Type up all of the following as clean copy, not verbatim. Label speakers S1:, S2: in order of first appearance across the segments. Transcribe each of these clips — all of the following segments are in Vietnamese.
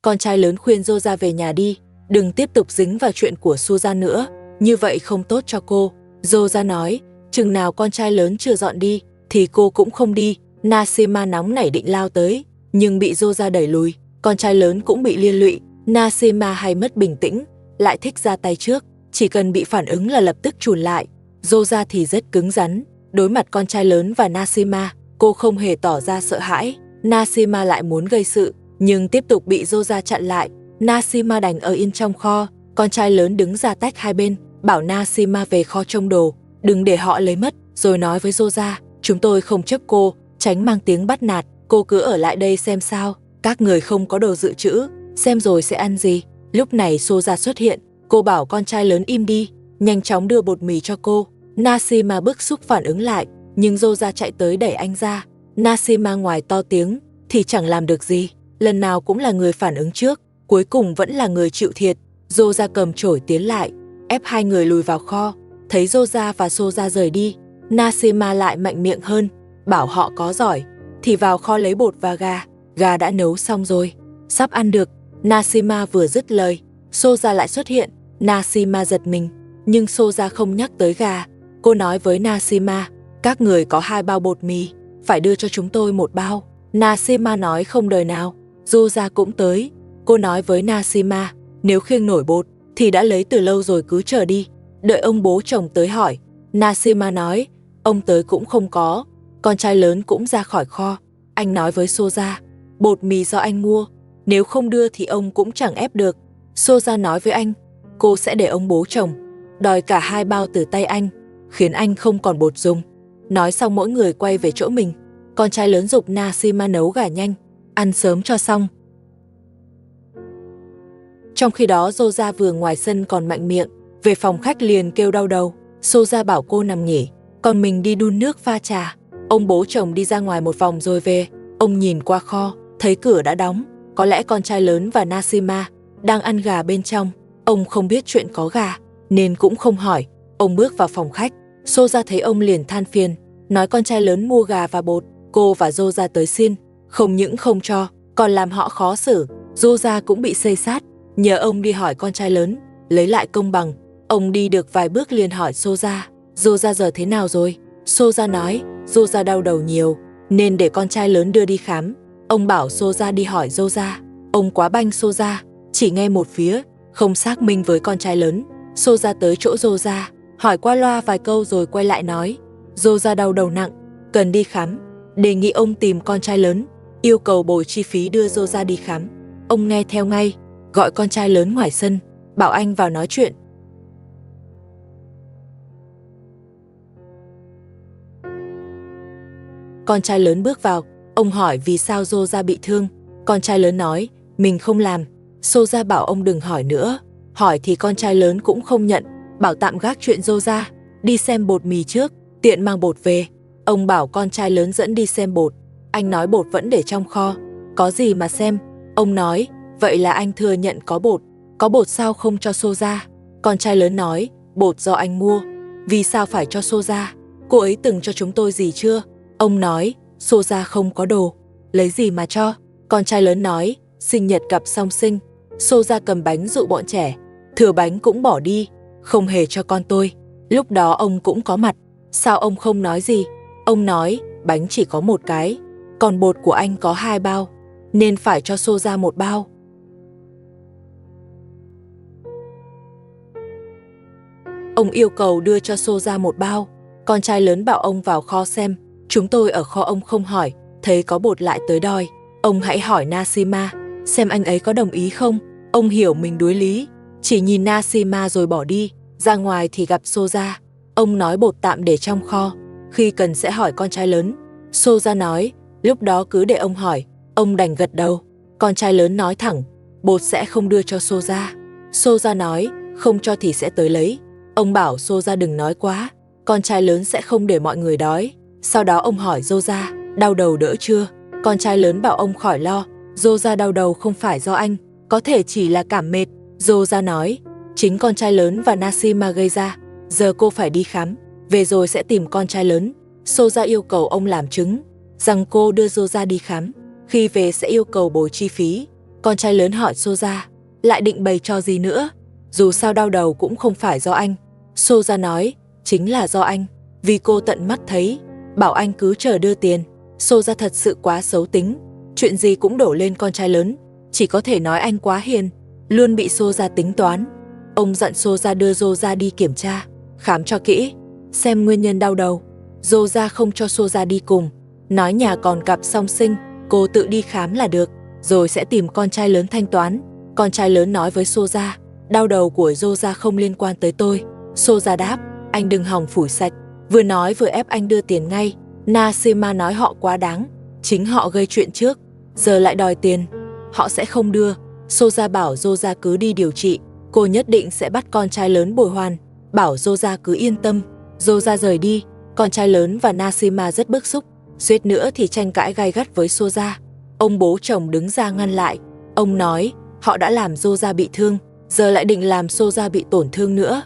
S1: Con trai lớn khuyên Rosa về nhà đi, đừng tiếp tục dính vào chuyện của Susan nữa, như vậy không tốt cho cô. Rosa nói, chừng nào con trai lớn chưa dọn đi, thì cô cũng không đi. Nasima nóng nảy định lao tới, nhưng bị Rosa đẩy lùi. Con trai lớn cũng bị liên lụy. Nasima hay mất bình tĩnh, lại thích ra tay trước, chỉ cần bị phản ứng là lập tức chùn lại. Rosa thì rất cứng rắn, đối mặt con trai lớn và Nasima, cô không hề tỏ ra sợ hãi. Nasima lại muốn gây sự, nhưng tiếp tục bị Rosa chặn lại. Nasima đành ở yên trong kho. Con trai lớn đứng ra tách hai bên, bảo Nasima về kho trông đồ, đừng để họ lấy mất, rồi nói với Rosa, chúng tôi không chấp cô, tránh mang tiếng bắt nạt, cô cứ ở lại đây xem sao, các người không có đồ dự trữ, xem rồi sẽ ăn gì. Lúc này Rosa xuất hiện, cô bảo con trai lớn im đi, nhanh chóng đưa bột mì cho cô. Nasima bức xúc phản ứng lại, nhưng Rosa chạy tới đẩy anh ra. Nasima ngoài to tiếng thì chẳng làm được gì, lần nào cũng là người phản ứng trước, cuối cùng vẫn là người chịu thiệt. Rosa cầm chổi tiến lại, ép hai người lùi vào kho. Thấy Rosa và Soja rời đi, Nasima lại mạnh miệng hơn, bảo họ có giỏi thì vào kho lấy bột và gà đã nấu xong rồi, sắp ăn được. Nasima vừa dứt lời, Soja lại xuất hiện. Nasima giật mình, nhưng Soja không nhắc tới gà. Cô nói với Nasima, các người có 2 bao bột mì, phải đưa cho chúng tôi 1 bao. Nasima nói không đời nào. Soja cũng tới. Cô nói với Nasima, nếu khiêng nổi bột thì đã lấy từ lâu rồi, cứ chờ đi, đợi ông bố chồng tới hỏi. Nasima nói, ông tới cũng không có. Con trai lớn cũng ra khỏi kho. Anh nói với Soja, bột mì do anh mua, nếu không đưa thì ông cũng chẳng ép được. Soja nói với anh, cô sẽ để ông bố chồng đòi cả 2 bao từ tay anh, khiến anh không còn bột dùng. Nói xong mỗi người quay về chỗ mình. Con trai lớn giục Nasima nấu gà nhanh, ăn sớm cho xong. Trong khi đó Rosa vừa ngoài sân còn mạnh miệng, về phòng khách liền kêu đau đầu. Soja bảo cô nằm nghỉ, còn mình đi đun nước pha trà. Ông bố chồng đi ra ngoài một vòng rồi về. Ông nhìn qua kho, thấy cửa đã đóng. Có lẽ con trai lớn và Nasima đang ăn gà bên trong. Ông không biết chuyện có gà, nên cũng không hỏi. Ông bước vào phòng khách. Soja thấy ông liền than phiền, nói con trai lớn mua gà và bột, cô và Rosa tới xin, không những không cho, còn làm họ khó xử. Rosa cũng bị xây sát, nhờ ông đi hỏi con trai lớn, lấy lại công bằng. Ông đi được vài bước liền hỏi Soja, Rosa giờ thế nào rồi? Soja nói, Rosa đau đầu nhiều, nên để con trai lớn đưa đi khám. Ông bảo Soja đi hỏi Rosa. Ông quá banh Soja, chỉ nghe một phía, không xác minh với con trai lớn. Soja tới chỗ Rosa, hỏi qua loa vài câu rồi quay lại nói, Rosa đau đầu nặng, cần đi khám, đề nghị ông tìm con trai lớn, yêu cầu bồi chi phí đưa Rosa đi khám. Ông nghe theo ngay, gọi con trai lớn ngoài sân, bảo anh vào nói chuyện. Con trai lớn bước vào, ông hỏi vì sao Rosa bị thương. Con trai lớn nói, mình không làm. Soja bảo ông đừng hỏi nữa, hỏi thì con trai lớn cũng không nhận, bảo tạm gác chuyện Rosa, đi xem bột mì trước, tiện mang bột về. Ông bảo con trai lớn dẫn đi xem bột. Anh nói bột vẫn để trong kho, có gì mà xem. Ông nói, vậy là anh thừa nhận có bột sao không cho Soja? Con trai lớn nói, bột do anh mua, vì sao phải cho Soja? Cô ấy từng cho chúng tôi gì chưa? Ông nói, Soja không có đồ, lấy gì mà cho? Con trai lớn nói, sinh nhật cặp song sinh, Soja cầm bánh dụ bọn trẻ, thừa bánh cũng bỏ đi, không hề cho con tôi. Lúc đó ông cũng có mặt, sao ông không nói gì? Ông nói, bánh chỉ có 1 cái, còn bột của anh có 2 bao, nên phải cho Soja 1 bao. Ông yêu cầu đưa cho Soja 1 bao. Con trai lớn bảo ông vào kho xem. Chúng tôi ở kho ông không hỏi, thấy có bột lại tới đòi. Ông hãy hỏi Nasima, xem anh ấy có đồng ý không. Ông hiểu mình đuối lý, chỉ nhìn Nasima rồi bỏ đi. Ra ngoài thì gặp Soja. Ông nói bột tạm để trong kho, khi cần sẽ hỏi con trai lớn. Soja nói, lúc đó cứ để ông hỏi. Ông đành gật đầu. Con trai lớn nói thẳng, bột sẽ không đưa cho Soja. Soja nói, không cho thì sẽ tới lấy. Ông bảo Soja đừng nói quá, con trai lớn sẽ không để mọi người đói. Sau đó ông hỏi Rosa, đau đầu đỡ chưa? Con trai lớn bảo ông khỏi lo, Rosa đau đầu không phải do anh, có thể chỉ là cảm mệt. Rosa nói, chính con trai lớn và Nasima gây ra, giờ cô phải đi khám, về rồi sẽ tìm con trai lớn. Soja yêu cầu ông làm chứng rằng cô đưa Rosa đi khám, khi về sẽ yêu cầu bồi chi phí. Con trai lớn hỏi Soja, lại định bày trò gì nữa? Dù sao đau đầu cũng không phải do anh. Soja nói, chính là do anh, vì cô tận mắt thấy, bảo anh cứ chờ đưa tiền. Soja thật sự quá xấu tính, chuyện gì cũng đổ lên con trai lớn, chỉ có thể nói anh quá hiền, luôn bị Soja tính toán. Ông dặn Soja đưa Soja đi kiểm tra, khám cho kỹ, xem nguyên nhân đau đầu. Soja không cho Soja đi cùng, nói nhà còn cặp song sinh, cô tự đi khám là được, rồi sẽ tìm con trai lớn thanh toán. Con trai lớn nói với Soja, đau đầu của Soja không liên quan tới tôi. Soja đáp, anh đừng hòng phủi sạch. Vừa nói vừa ép anh đưa tiền ngay. Nashima nói họ quá đáng, chính họ gây chuyện trước, giờ lại đòi tiền, họ sẽ không đưa. Soja bảo Soja cứ đi điều trị, cô nhất định sẽ bắt con trai lớn bồi hoàn, bảo Soja cứ yên tâm. Soja rời đi, con trai lớn và Nashima rất bức xúc, suýt nữa thì tranh cãi gay gắt với Soja. Ông bố chồng đứng ra ngăn lại, ông nói họ đã làm Soja bị thương, giờ lại định làm Soja bị tổn thương nữa.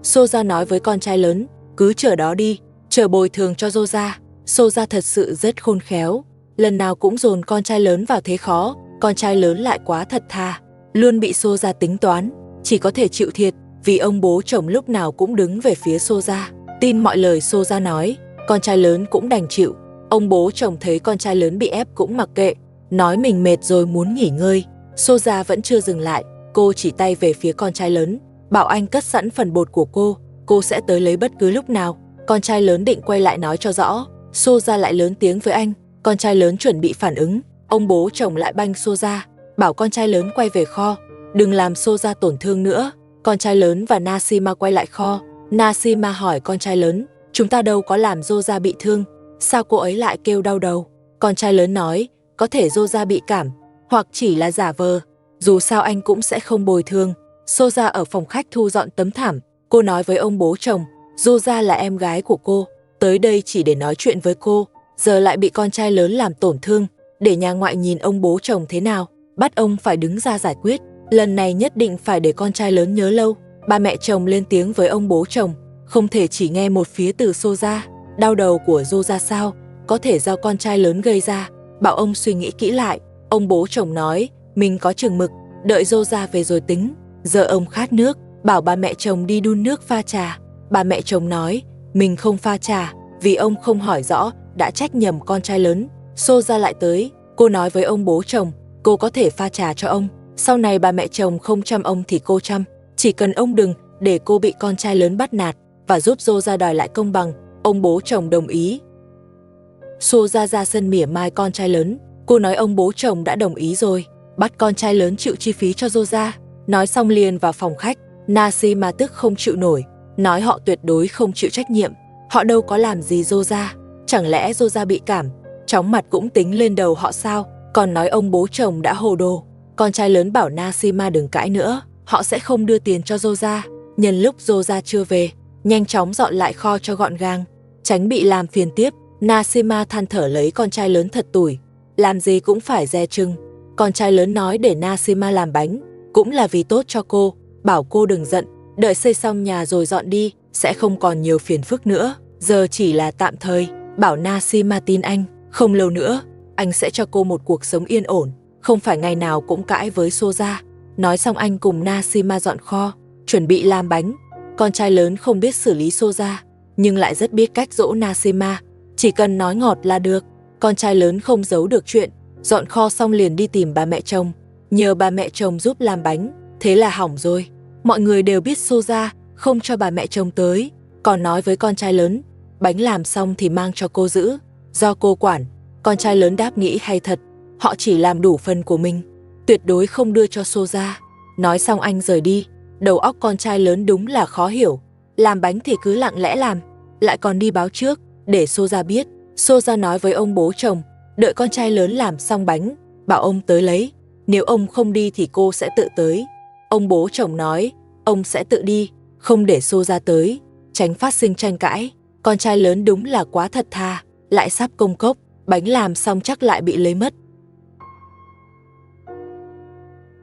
S1: Soja nói với con trai lớn, cứ chờ đó đi, chờ bồi thường cho Soja. Soja thật sự rất khôn khéo, lần nào cũng dồn con trai lớn vào thế khó, con trai lớn lại quá thật thà, luôn bị Soja tính toán, chỉ có thể chịu thiệt, vì ông bố chồng lúc nào cũng đứng về phía Soja, tin mọi lời Soja nói, con trai lớn cũng đành chịu. Ông bố chồng thấy con trai lớn bị ép cũng mặc kệ, nói mình mệt rồi muốn nghỉ ngơi. Soja vẫn chưa dừng lại, cô chỉ tay về phía con trai lớn, bảo anh cất sẵn phần bột của cô sẽ tới lấy bất cứ lúc nào. Con trai lớn định quay lại nói cho rõ, Soja lại lớn tiếng với anh, con trai lớn chuẩn bị phản ứng, ông bố chồng lại banh Soja, bảo con trai lớn quay về kho, đừng làm Soja tổn thương nữa. Con trai lớn và Nashima quay lại kho, Nashima hỏi con trai lớn, chúng ta đâu có làm Soja bị thương, sao cô ấy lại kêu đau đầu? Con trai lớn nói, có thể Soja bị cảm, hoặc chỉ là giả vờ, dù sao anh cũng sẽ không bồi thường. Soja ở phòng khách thu dọn tấm thảm, cô nói với ông bố chồng, Soja là em gái của cô, tới đây chỉ để nói chuyện với cô, giờ lại bị con trai lớn làm tổn thương, để nhà ngoại nhìn ông bố chồng thế nào, bắt ông phải đứng ra giải quyết, lần này nhất định phải để con trai lớn nhớ lâu. Ba mẹ chồng lên tiếng với ông bố chồng, không thể chỉ nghe một phía từ Soja, đau đầu của Soja sao, có thể do con trai lớn gây ra, bảo ông suy nghĩ kỹ lại. Ông bố chồng nói, mình có chừng mực, đợi Soja về rồi tính. Giờ ông khát nước, bảo ba mẹ chồng đi đun nước pha trà. Ba mẹ chồng nói, mình không pha trà, vì ông không hỏi rõ, đã trách nhầm con trai lớn. Soja lại tới, cô nói với ông bố chồng, cô có thể pha trà cho ông, sau này ba mẹ chồng không chăm ông thì cô chăm, chỉ cần ông đừng để cô bị con trai lớn bắt nạt, và giúp Soja đòi lại công bằng. Ông bố chồng đồng ý. Soja ra sân mỉa mai con trai lớn, cô nói ông bố chồng đã đồng ý rồi, bắt con trai lớn chịu chi phí cho Soja. Nói xong liền vào phòng khách, Nashima tức không chịu nổi, nói họ tuyệt đối không chịu trách nhiệm, họ đâu có làm gì Soja, chẳng lẽ Soja bị cảm, chóng mặt cũng tính lên đầu họ sao, còn nói ông bố chồng đã hồ đồ. Con trai lớn bảo Nashima đừng cãi nữa, họ sẽ không đưa tiền cho Soja. Nhân lúc Soja chưa về, nhanh chóng dọn lại kho cho gọn gàng, tránh bị làm phiền tiếp. Nashima than thở lấy con trai lớn thật tủi, làm gì cũng phải dè chừng. Con trai lớn nói để Nashima làm bánh, cũng là vì tốt cho cô, bảo cô đừng giận, đợi xây xong nhà rồi dọn đi, sẽ không còn nhiều phiền phức nữa, giờ chỉ là tạm thời, bảo Nashima tin anh, không lâu nữa, anh sẽ cho cô một cuộc sống yên ổn, không phải ngày nào cũng cãi với Soja. Nói xong anh cùng Nashima dọn kho, chuẩn bị làm bánh. Con trai lớn không biết xử lý Soja, nhưng lại rất biết cách dỗ Nashima, chỉ cần nói ngọt là được. Con trai lớn không giấu được chuyện, dọn kho xong liền đi tìm bà mẹ chồng, nhờ bà mẹ chồng giúp làm bánh, thế là hỏng rồi. Mọi người đều biết Soja không cho bà mẹ chồng tới, còn nói với con trai lớn, bánh làm xong thì mang cho cô giữ, do cô quản. Con trai lớn đáp nghĩ hay thật, họ chỉ làm đủ phần của mình, tuyệt đối không đưa cho Soja. Nói xong anh rời đi, đầu óc con trai lớn đúng là khó hiểu, làm bánh thì cứ lặng lẽ làm, lại còn đi báo trước, để Soja biết. Soja nói với ông bố chồng, đợi con trai lớn làm xong bánh, bảo ông tới lấy, nếu ông không đi thì cô sẽ tự tới. Ông bố chồng nói, ông sẽ tự đi, không để Soja tới, tránh phát sinh tranh cãi. Con trai lớn đúng là quá thật thà, lại sắp công cốc, bánh làm xong chắc lại bị lấy mất.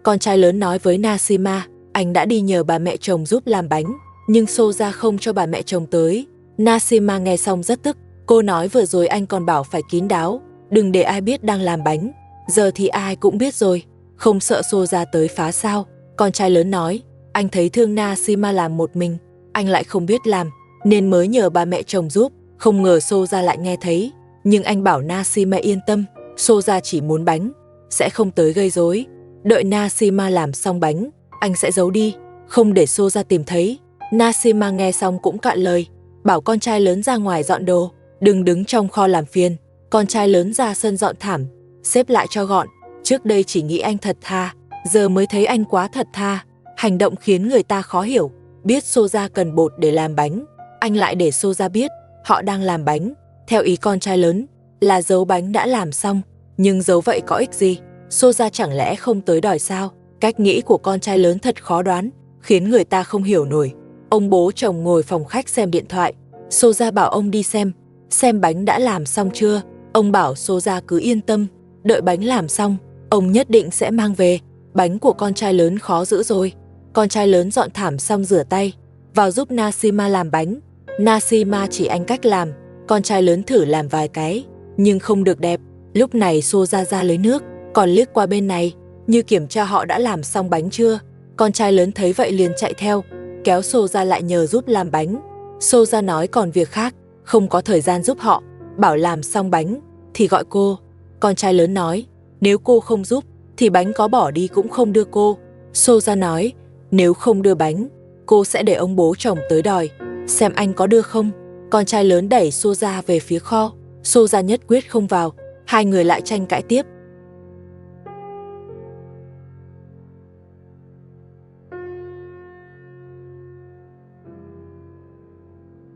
S1: Con trai lớn nói với Nashima, anh đã đi nhờ bà mẹ chồng giúp làm bánh, nhưng Soja không cho bà mẹ chồng tới. Nashima nghe xong rất tức, cô nói vừa rồi anh còn bảo phải kín đáo, đừng để ai biết đang làm bánh. Giờ thì ai cũng biết rồi, không sợ Soja tới phá sao? Con trai lớn nói, anh thấy thương Nashima làm một mình, anh lại không biết làm, nên mới nhờ ba mẹ chồng giúp. Không ngờ Soja lại nghe thấy, nhưng anh bảo Nashima yên tâm, Soja chỉ muốn bánh, sẽ không tới gây rối. Đợi Nashima làm xong bánh, anh sẽ giấu đi, không để Soja tìm thấy. Nashima nghe xong cũng cạn lời, bảo con trai lớn ra ngoài dọn đồ, đừng đứng trong kho làm phiền. Con trai lớn ra sân dọn thảm, xếp lại cho gọn. Trước đây chỉ nghĩ anh thật thà, giờ mới thấy anh quá thật thà. Hành động khiến người ta khó hiểu. Biết Soja cần bột để làm bánh, anh lại để Soja biết họ đang làm bánh. Theo ý con trai lớn là giấu bánh đã làm xong, nhưng giấu vậy có ích gì? Soja chẳng lẽ không tới đòi sao? Cách nghĩ của con trai lớn thật khó đoán, khiến người ta không hiểu nổi. Ông bố chồng ngồi phòng khách xem điện thoại. Soja bảo ông đi xem bánh đã làm xong chưa. Ông bảo Soja cứ yên tâm, đợi bánh làm xong, ông nhất định sẽ mang về. Bánh của con trai lớn khó giữ rồi. Con trai lớn dọn thảm xong rửa tay, vào giúp Nashima làm bánh. Nashima chỉ anh cách làm, con trai lớn thử làm vài cái, nhưng không được đẹp. Lúc này Soja ra lấy nước, còn liếc qua bên này, như kiểm tra họ đã làm xong bánh chưa. Con trai lớn thấy vậy liền chạy theo, kéo Soja lại nhờ giúp làm bánh. Soja nói còn việc khác, không có thời gian giúp họ, bảo làm xong bánh thì gọi cô. Con trai lớn nói, nếu cô không giúp thì bánh có bỏ đi cũng không đưa cô. Soja nói, nếu không đưa bánh, cô sẽ để ông bố chồng tới đòi, xem anh có đưa không. Con trai lớn đẩy Soja về phía kho. Soja nhất quyết không vào, hai người lại tranh cãi tiếp.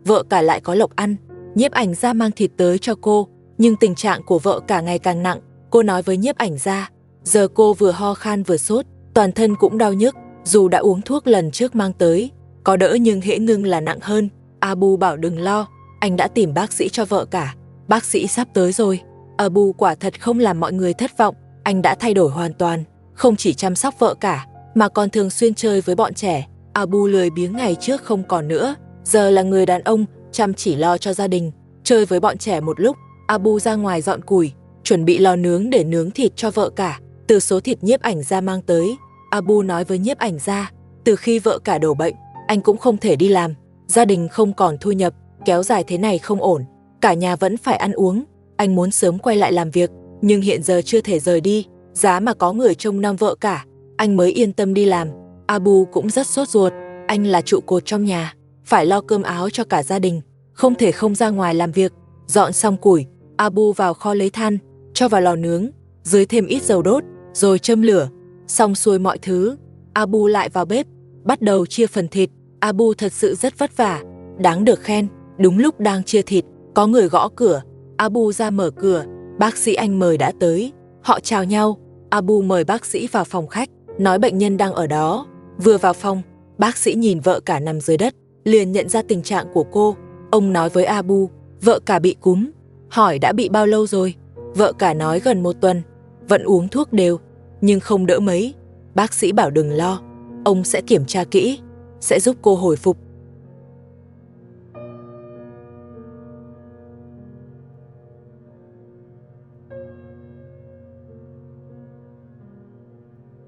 S1: Vợ cả lại có lộc ăn. Nhiếp ảnh gia mang thịt tới cho cô, nhưng tình trạng của vợ cả ngày càng nặng. Cô nói với nhiếp ảnh gia, giờ cô vừa ho khan vừa sốt, toàn thân cũng đau nhức. Dù đã uống thuốc lần trước mang tới, có đỡ nhưng hễ ngưng là nặng hơn. Abu bảo đừng lo, anh đã tìm bác sĩ cho vợ cả. Bác sĩ sắp tới rồi. Abu quả thật không làm mọi người thất vọng. Anh đã thay đổi hoàn toàn, không chỉ chăm sóc vợ cả, mà còn thường xuyên chơi với bọn trẻ. Abu lười biếng ngày trước không còn nữa, giờ là người đàn ông, chăm chỉ lo cho gia đình, chơi với bọn trẻ một lúc. Abu ra ngoài dọn củi, chuẩn bị lò nướng để nướng thịt cho vợ cả. Từ số thịt nhiếp ảnh gia mang tới, Abu nói với nhiếp ảnh gia, từ khi vợ cả đổ bệnh, anh cũng không thể đi làm, gia đình không còn thu nhập, kéo dài thế này không ổn, cả nhà vẫn phải ăn uống. Anh muốn sớm quay lại làm việc, nhưng hiện giờ chưa thể rời đi, giá mà có người trông nom vợ cả, anh mới yên tâm đi làm. Abu cũng rất sốt ruột, anh là trụ cột trong nhà, phải lo cơm áo cho cả gia đình, không thể không ra ngoài làm việc. Dọn xong củi, Abu vào kho lấy than, cho vào lò nướng, dưới thêm ít dầu đốt, rồi châm lửa. Xong xuôi mọi thứ, Abu lại vào bếp, bắt đầu chia phần thịt. Abu thật sự rất vất vả, đáng được khen. Đúng lúc đang chia thịt, có người gõ cửa. Abu ra mở cửa, bác sĩ anh mời đã tới. Họ chào nhau, Abu mời bác sĩ vào phòng khách, nói bệnh nhân đang ở đó. Vừa vào phòng, bác sĩ nhìn vợ cả nằm dưới đất, liền nhận ra tình trạng của cô. Ông nói với Abu, vợ cả bị cúm. Hỏi đã bị bao lâu rồi? Vợ cả nói gần 1 tuần, vẫn uống thuốc đều, nhưng không đỡ mấy. Bác sĩ bảo đừng lo, ông sẽ kiểm tra kỹ, sẽ giúp cô hồi phục.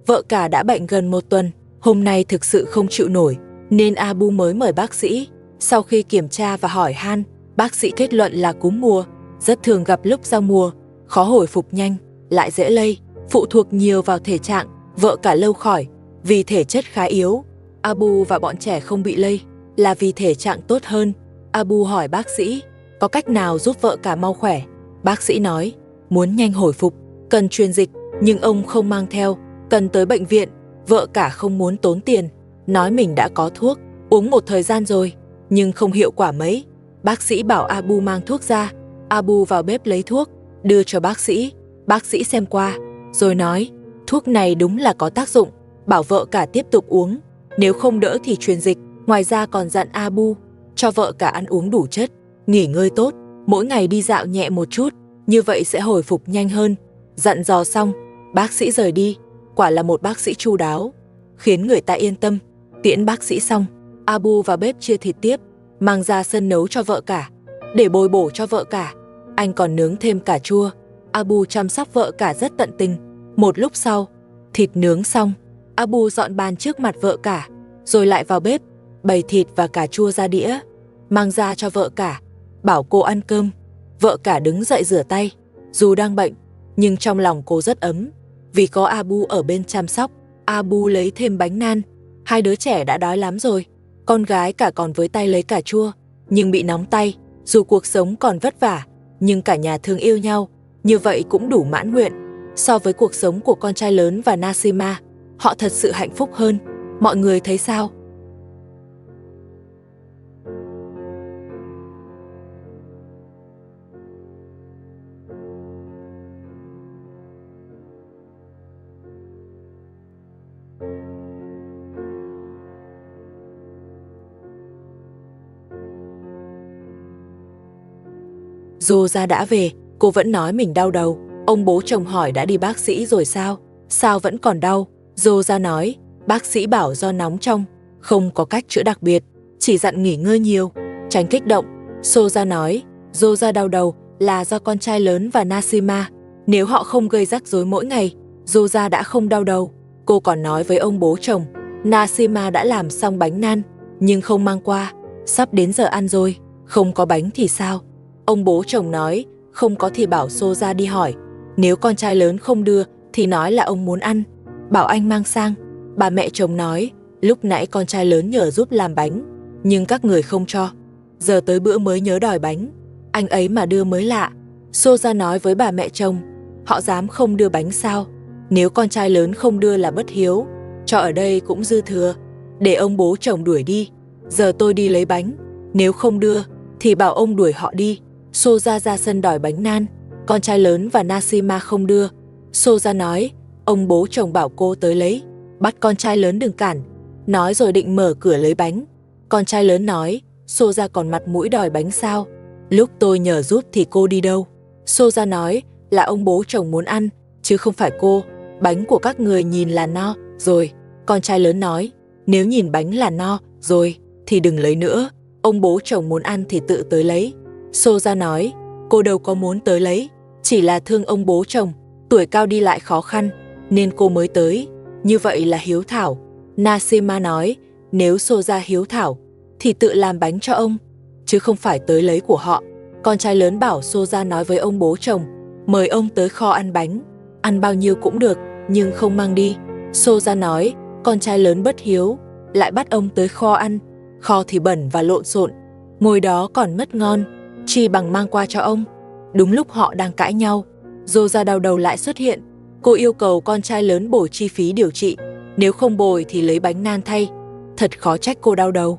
S1: Vợ cả đã bệnh gần 1 tuần, hôm nay thực sự không chịu nổi, nên Abu mới mời bác sĩ. Sau khi kiểm tra và hỏi han, bác sĩ kết luận là cúm mùa, rất thường gặp lúc giao mùa, khó hồi phục nhanh, lại dễ lây, phụ thuộc nhiều vào thể trạng. Vợ cả lâu khỏi, vì thể chất khá yếu. Abu và bọn trẻ không bị lây, là vì thể trạng tốt hơn. Abu hỏi bác sĩ, có cách nào giúp vợ cả mau khỏe? Bác sĩ nói, muốn nhanh hồi phục, cần truyền dịch, nhưng ông không mang theo, cần tới bệnh viện. Vợ cả không muốn tốn tiền, nói mình đã có thuốc, uống một thời gian rồi, nhưng không hiệu quả mấy. Bác sĩ bảo Abu mang thuốc ra. Abu vào bếp lấy thuốc, đưa cho bác sĩ. Bác sĩ xem qua, rồi nói, thuốc này đúng là có tác dụng, bảo vợ cả tiếp tục uống, nếu không đỡ thì truyền dịch. Ngoài ra còn dặn Abu, cho vợ cả ăn uống đủ chất, nghỉ ngơi tốt, mỗi ngày đi dạo nhẹ một chút, như vậy sẽ hồi phục nhanh hơn. Dặn dò xong, bác sĩ rời đi, quả là một bác sĩ chu đáo, khiến người ta yên tâm. Tiễn bác sĩ xong, Abu vào bếp chia thịt tiếp, mang ra sân nấu cho vợ cả, để bồi bổ cho vợ cả. Anh còn nướng thêm cà chua, Abu chăm sóc vợ cả rất tận tình. Một lúc sau, thịt nướng xong, Abu dọn bàn trước mặt vợ cả, rồi lại vào bếp, bày thịt và cà chua ra đĩa, mang ra cho vợ cả, bảo cô ăn cơm. Vợ cả đứng dậy rửa tay, dù đang bệnh, nhưng trong lòng cô rất ấm, vì có Abu ở bên chăm sóc. Abu lấy thêm bánh nan, hai đứa trẻ đã đói lắm rồi. Con gái cả còn với tay lấy cà chua, nhưng bị nóng tay. Dù cuộc sống còn vất vả, nhưng cả nhà thương yêu nhau, như vậy cũng đủ mãn nguyện. So với cuộc sống của con trai lớn và Nasima, họ thật sự hạnh phúc hơn. Mọi người thấy sao? Rosa đã về, cô vẫn nói mình đau đầu. Ông bố chồng hỏi đã đi bác sĩ rồi sao? Sao vẫn còn đau? Rosa nói, bác sĩ bảo do nóng trong, không có cách chữa đặc biệt, chỉ dặn nghỉ ngơi nhiều, tránh kích động. Rosa nói, Rosa đau đầu là do con trai lớn và Nasima. Nếu họ không gây rắc rối mỗi ngày, Rosa đã không đau đầu. Cô còn nói với ông bố chồng, Nasima đã làm xong bánh nan, nhưng không mang qua. Sắp đến giờ ăn rồi, không có bánh thì sao? Ông bố chồng nói, không có thì bảo Rosa đi hỏi. Nếu con trai lớn không đưa thì nói là ông muốn ăn, bảo anh mang sang. Bà mẹ chồng nói, lúc nãy con trai lớn nhờ giúp làm bánh, nhưng các người không cho. Giờ tới bữa mới nhớ đòi bánh, anh ấy mà đưa mới lạ. Rosa nói với bà mẹ chồng, họ dám không đưa bánh sao? Nếu con trai lớn không đưa là bất hiếu, cho ở đây cũng dư thừa, để ông bố chồng đuổi đi. Giờ tôi đi lấy bánh, nếu không đưa thì bảo ông đuổi họ đi. Rosa ra sân đòi bánh nan, con trai lớn và Nasima không đưa. Rosa nói, ông bố chồng bảo cô tới lấy, bắt con trai lớn đừng cản. Nói rồi định mở cửa lấy bánh. Con trai lớn nói, Rosa còn mặt mũi đòi bánh sao? Lúc tôi nhờ giúp thì cô đi đâu? Rosa nói, là ông bố chồng muốn ăn, chứ không phải cô. Bánh của các người nhìn là no rồi. Con trai lớn nói, nếu nhìn bánh là no rồi thì đừng lấy nữa. Ông bố chồng muốn ăn thì tự tới lấy. Rosa nói, cô đâu có muốn tới lấy, chỉ là thương ông bố chồng, tuổi cao đi lại khó khăn, nên cô mới tới. Như vậy là hiếu thảo. Nasima nói, nếu Rosa hiếu thảo, thì tự làm bánh cho ông, chứ không phải tới lấy của họ. Con trai lớn bảo Rosa nói với ông bố chồng, mời ông tới kho ăn bánh, ăn bao nhiêu cũng được, nhưng không mang đi. Rosa nói, con trai lớn bất hiếu, lại bắt ông tới kho ăn. Kho thì bẩn và lộn xộn, ngồi đó còn mất ngon, chi bằng mang qua cho ông. Đúng lúc họ đang cãi nhau, Rosa đau đầu lại xuất hiện. Cô yêu cầu con trai lớn bồi chi phí điều trị, nếu không bồi thì lấy bánh nan thay. Thật khó trách cô đau đầu.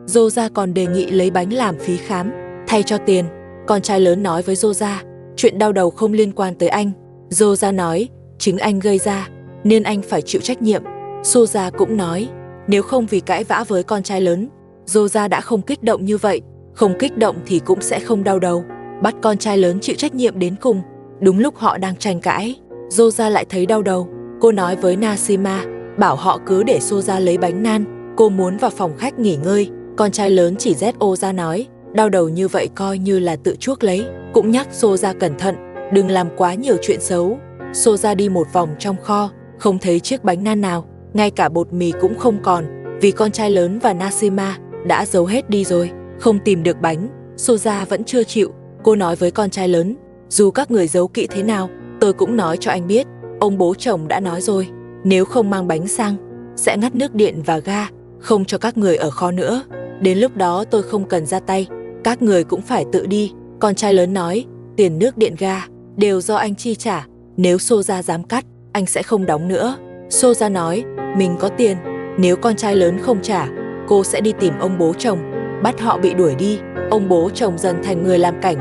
S1: Rosa còn đề nghị lấy bánh làm phí khám, thay cho tiền. Con trai lớn nói với Rosa, chuyện đau đầu không liên quan tới anh. Rosa nói, chính anh gây ra, nên anh phải chịu trách nhiệm. Rosa cũng nói, nếu không vì cãi vã với con trai lớn, Rosa đã không kích động như vậy. Không kích động thì cũng sẽ không đau đầu. Bắt con trai lớn chịu trách nhiệm đến cùng. Đúng lúc họ đang tranh cãi, Rosa lại thấy đau đầu. Cô nói với Nasima, bảo họ cứ để Rosa lấy bánh nan. Cô muốn vào phòng khách nghỉ ngơi. Con trai lớn chỉ ZO ra nói, đau đầu như vậy coi như là tự chuốc lấy. Cũng nhắc Rosa cẩn thận, đừng làm quá nhiều chuyện xấu. Rosa đi một vòng trong kho, không thấy chiếc bánh nan nào, ngay cả bột mì cũng không còn, vì con trai lớn và Nasima đã giấu hết đi rồi. Không tìm được bánh, Rosa vẫn chưa chịu. Cô nói với con trai lớn, dù các người giấu kỹ thế nào, tôi cũng nói cho anh biết. Ông bố chồng đã nói rồi, nếu không mang bánh sang, sẽ ngắt nước điện và ga, không cho các người ở kho nữa. Đến lúc đó tôi không cần ra tay, các người cũng phải tự đi. Con trai lớn nói, tiền nước điện ga đều do anh chi trả, nếu Rosa dám cắt, anh sẽ không đóng nữa. Rosa nói, mình có tiền, nếu con trai lớn không trả, cô sẽ đi tìm ông bố chồng, bắt họ bị đuổi đi. Ông bố chồng dần thành người làm cảnh,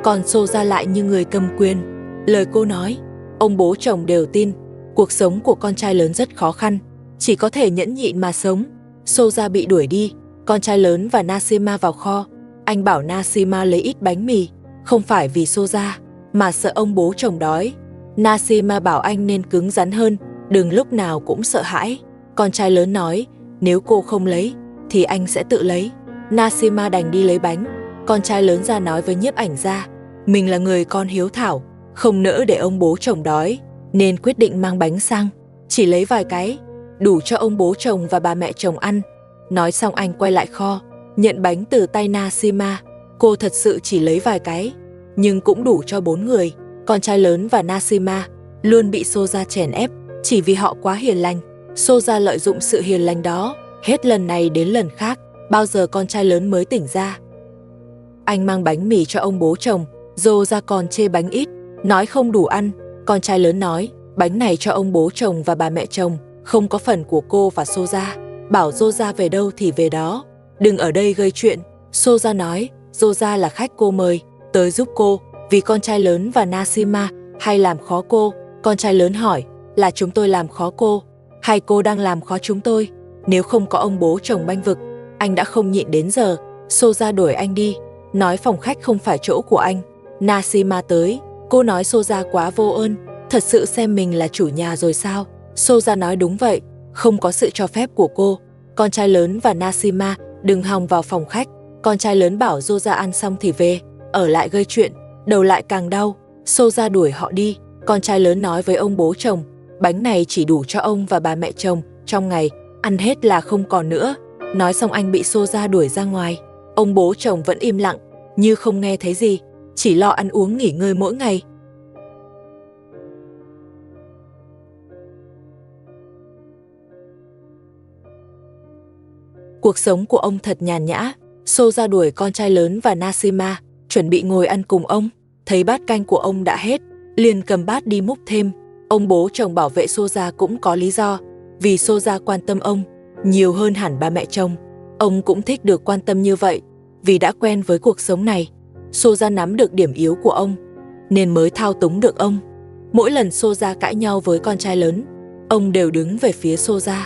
S1: còn Rosa lại như người cầm quyền. Lời cô nói, ông bố chồng đều tin. Cuộc sống của con trai lớn rất khó khăn, chỉ có thể nhẫn nhịn mà sống. Rosa bị đuổi đi, con trai lớn và Nasima vào kho. Anh bảo Nasima lấy ít bánh mì, không phải vì Rosa, mà sợ ông bố chồng đói. Nasima bảo anh nên cứng rắn hơn, đừng lúc nào cũng sợ hãi. Con trai lớn nói, nếu cô không lấy, thì anh sẽ tự lấy. Nasima đành đi lấy bánh. con trai lớn ra nói với nhiếp ảnh gia, mình là người con hiếu thảo, không nỡ để ông bố chồng đói, nên quyết định mang bánh sang, chỉ lấy vài cái, đủ cho ông bố chồng và bà mẹ chồng ăn. Nói xong anh quay lại kho, nhận bánh từ tay Nasima. Cô thật sự chỉ lấy vài cái, nhưng cũng đủ cho 4 người. Con trai lớn và Nasima luôn bị Soja chèn ép, chỉ vì họ quá hiền lành. Soja lợi dụng sự hiền lành đó, hết lần này đến lần khác, bao giờ con trai lớn mới tỉnh ra. Anh mang bánh mì cho ông bố chồng, Soja còn chê bánh ít, nói không đủ ăn. Con trai lớn nói, bánh này cho ông bố chồng và bà mẹ chồng, không có phần của cô và Soja. Bảo Soja về đâu thì về đó, đừng ở đây gây chuyện. Soja nói, Soja là khách cô mời, tới giúp cô, vì con trai lớn và Nasima hay làm khó cô. Con trai lớn hỏi, là chúng tôi làm khó cô, hay cô đang làm khó chúng tôi? Nếu không có ông bố chồng bênh vực, anh đã không nhịn đến giờ. Soja đuổi anh đi, nói phòng khách không phải chỗ của anh. Nasima tới, cô nói Soja quá vô ơn, thật sự xem mình là chủ nhà rồi sao? Soja nói đúng vậy, không có sự cho phép của cô. Con trai lớn và Nasima đừng hòng vào phòng khách. Con trai lớn bảo Soja ăn xong thì về, ở lại gây chuyện, đầu lại càng đau. Soja đuổi họ đi. Con trai lớn nói với ông bố chồng, bánh này chỉ đủ cho ông và bà mẹ chồng trong ngày, ăn hết là không còn nữa. Nói xong anh bị Soja đuổi ra ngoài. Ông bố chồng vẫn im lặng, như không nghe thấy gì, chỉ lo ăn uống nghỉ ngơi mỗi ngày. Cuộc sống của ông thật nhàn nhã. Soja đuổi con trai lớn và Nasima, chuẩn bị ngồi ăn cùng ông. Thấy bát canh của ông đã hết, liền cầm bát đi múc thêm. Ông bố chồng bảo vệ Soja cũng có lý do, vì Soja quan tâm ông nhiều hơn hẳn ba mẹ chồng. Ông cũng thích được quan tâm như vậy, vì đã quen với cuộc sống này. Soja nắm được điểm yếu của ông, nên mới thao túng được ông. Mỗi lần Soja cãi nhau với con trai lớn, ông đều đứng về phía Soja,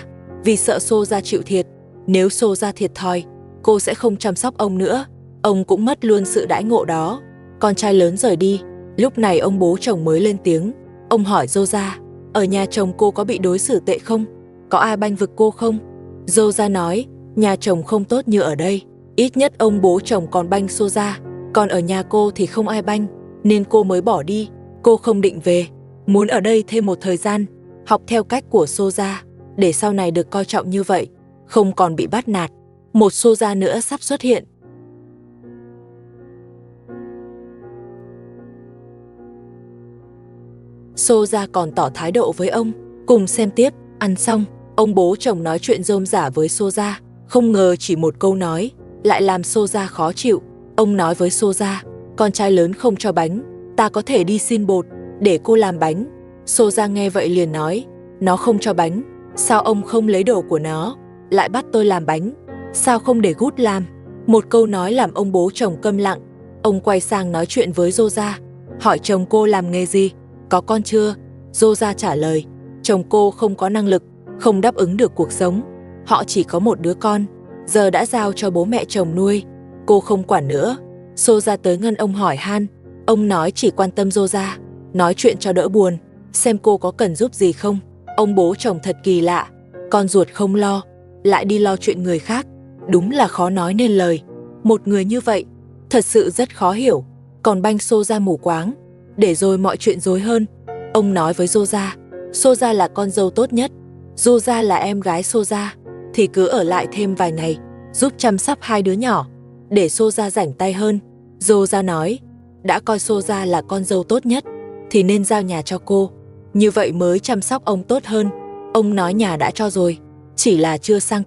S1: vì sợ Soja chịu thiệt. Nếu Soja thiệt thòi, cô sẽ không chăm sóc ông nữa. Ông cũng mất luôn sự đãi ngộ đó. Con trai lớn rời đi, lúc này ông bố chồng mới lên tiếng. Ông hỏi Soja, ở nhà chồng cô có bị đối xử tệ không? Có ai bênh vực cô không? Soja nói, nhà chồng không tốt như ở đây. Ít nhất ông bố chồng còn bênh Soja, còn ở nhà cô thì không ai bênh, nên cô mới bỏ đi. Cô không định về, muốn ở đây thêm một thời gian, học theo cách của Soja, để sau này được coi trọng như vậy, không còn bị bắt nạt. Một Soja nữa sắp xuất hiện. Soja còn tỏ thái độ với ông. Cùng xem tiếp. Ăn xong, ông bố chồng nói chuyện rôm rả với Soja. Không ngờ chỉ một câu nói lại làm Soja khó chịu. Ông nói với Soja, con trai lớn không cho bánh, ta có thể đi xin bột để cô làm bánh. Soja nghe vậy liền nói, nó không cho bánh, sao ông không lấy đồ của nó, lại bắt tôi làm bánh, sao không để Gút làm? Một câu nói làm ông bố chồng câm lặng. Ông quay sang nói chuyện với Soja, hỏi chồng cô làm nghề gì, có con chưa? Soja trả lời, chồng cô không có năng lực, không đáp ứng được cuộc sống. Họ chỉ có một đứa con, giờ đã giao cho bố mẹ chồng nuôi, cô không quản nữa. Soja tới ngân ông hỏi han. Ông nói chỉ quan tâm Soja, nói chuyện cho đỡ buồn, xem cô có cần giúp gì không. Ông bố chồng thật kỳ lạ, con ruột không lo, lại đi lo chuyện người khác, đúng là khó nói nên lời. Một người như vậy, thật sự rất khó hiểu, còn bênh Soja mù quáng, để rồi mọi chuyện rối hơn. Ông nói với Soja, Soja là con dâu tốt nhất, Soja là em gái Soja, thì cứ ở lại thêm vài ngày, giúp chăm sóc hai đứa nhỏ, để Soja rảnh tay hơn. Soja nói, đã coi Soja là con dâu tốt nhất, thì nên giao nhà cho cô, như vậy mới chăm sóc ông tốt hơn. Ông nói nhà đã cho rồi, chỉ là chưa sang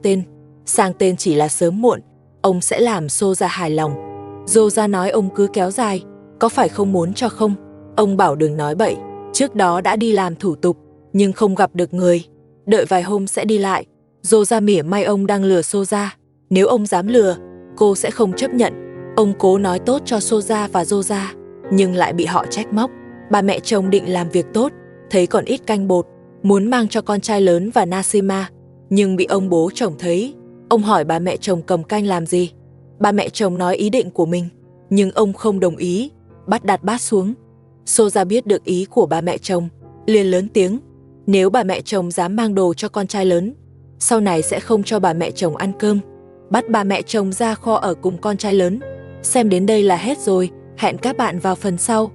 S1: tên chỉ là sớm muộn, ông sẽ làm Soja hài lòng. Soja nói ông cứ kéo dài, có phải không muốn cho không? Ông bảo đừng nói bậy, trước đó đã đi làm thủ tục, nhưng không gặp được người, đợi vài hôm sẽ đi lại. Soja mỉa mai ông đang lừa Soja, nếu ông dám lừa, cô sẽ không chấp nhận. Ông cố nói tốt cho Soja và Soja, nhưng lại bị họ trách móc. Bà mẹ chồng định làm việc tốt, thấy còn ít canh bột, muốn mang cho con trai lớn và Nasima, nhưng bị ông bố chồng thấy. Ông hỏi bà mẹ chồng cầm canh làm gì. Bà mẹ chồng nói ý định của mình, nhưng ông không đồng ý, bắt đặt bát xuống. Soja biết được ý của bà mẹ chồng, liền lớn tiếng, nếu bà mẹ chồng dám mang đồ cho con trai lớn, sau này sẽ không cho bà mẹ chồng ăn cơm. Bắt bà mẹ chồng ra kho ở cùng con trai lớn. Xem đến đây là hết rồi, hẹn các bạn vào phần sau.